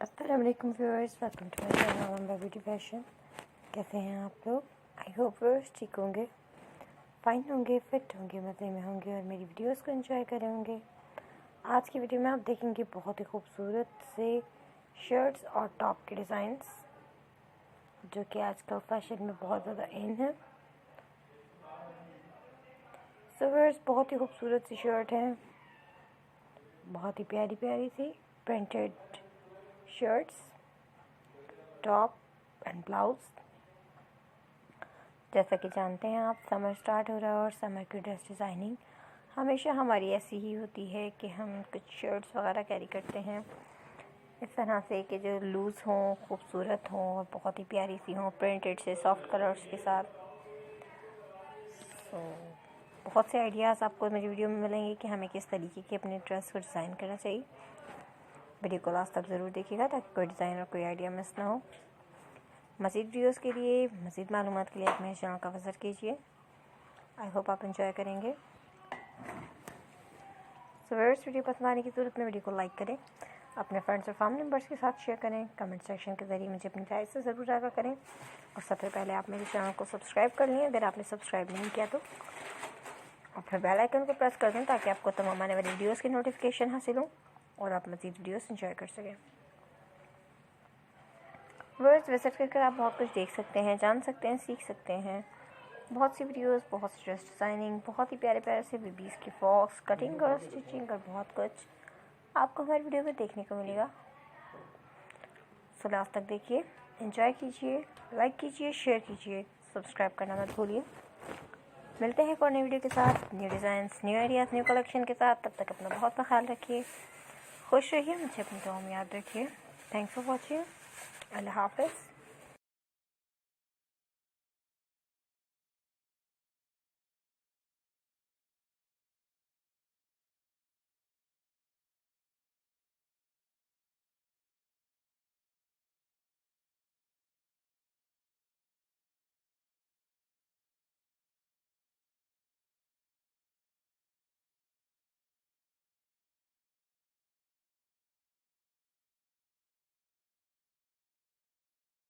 अस्सलाम वालेकुम viewers, welcome to my channel on beauty fashion. कैसे हैं आप लोग? आई होप व्यूअर्स ठीक होंगे, फाइन होंगे, फिट होंगे, मज़े में होंगे और मेरी वीडियोस को एंजॉय कर रहे होंगे। आज की वीडियो में आप देखेंगे बहुत ही खूबसूरत से शर्ट्स और टॉप के डिज़ाइंस जो कि आजकल फैशन में बहुत ज़्यादा इन है। सो व्यूअर्स, बहुत ही खूबसूरत सी शर्ट है, बहुत ही प्यारी प्यारी सी printed shirts, top and blouse. जैसा कि जानते हैं आप, समर स्टार्ट हो रहा है और समर की ड्रेस डिज़ाइनिंग हमेशा हमारी ऐसी ही होती है कि हम कुछ शर्ट्स वगैरह कैरी करते हैं इस तरह से कि जो लूज़ हों, खूबसूरत हों और बहुत ही प्यारी सी हों, प्रिंटेड से सॉफ्ट कलर्स के साथ। बहुत से आइडियाज़ आपको मेरी वीडियो में मिलेंगे कि हमें किस तरीके की अपने ड्रेस को डिज़ाइन करना चाहिए। वीडियो को लास्ट तक ज़रूर देखिएगा ताकि कोई डिज़ाइन और कोई आइडिया मिस ना हो। मज़ीद वीडियोस के लिए, मज़ीद मालूमात के लिए आप मेरे चैनल का विज़िट कीजिए। आई होप आप एंजॉय करेंगे। सो व्यूअर्स, वीडियो पसंद आने की सूरत में वीडियो को लाइक करें, अपने फ्रेंड्स और फैमिली मेम्बर्स के साथ शेयर करें, कमेंट सेक्शन के ज़रिए मुझे अपनी राय से ज़रूर आगाह करें और सबसे पहले आप मेरे चैनल को सब्सक्राइब कर लें अगर आपने सब्सक्राइब नहीं किया तो, और फिर बेल आइकन को प्रेस कर दें ताकि आपको तमाम आने वाली वीडियोज़ की नोटिफिकेशन हासिल हो और आप मज़ीद वीडियोस एंजॉय कर सकें। व्यूअर्स, विजिट करके आप बहुत कुछ देख सकते हैं, जान सकते हैं, सीख सकते हैं। बहुत सी वीडियोस, बहुत सी ड्रेस डिज़ाइनिंग, बहुत ही प्यारे प्यारे से बेबीज़ की फ्रॉक्स, कटिंग और स्टिचिंग और बहुत कुछ आपको हमारी वीडियो में देखने को मिलेगा। सो लास्ट तक देखिए, एंजॉय कीजिए, लाइक कीजिए, शेयर कीजिए, सब्सक्राइब करना मत भूलिए। मिलते हैं एक और नई वीडियो के साथ, new designs, new ideas, new collection के साथ। तब तक अपना बहुत सा ख्याल रखिए, खुश रहिए, मुझे अपनी दुआ में याद रखिए। Thanks for watching. अल्लाह हाफ़िज़।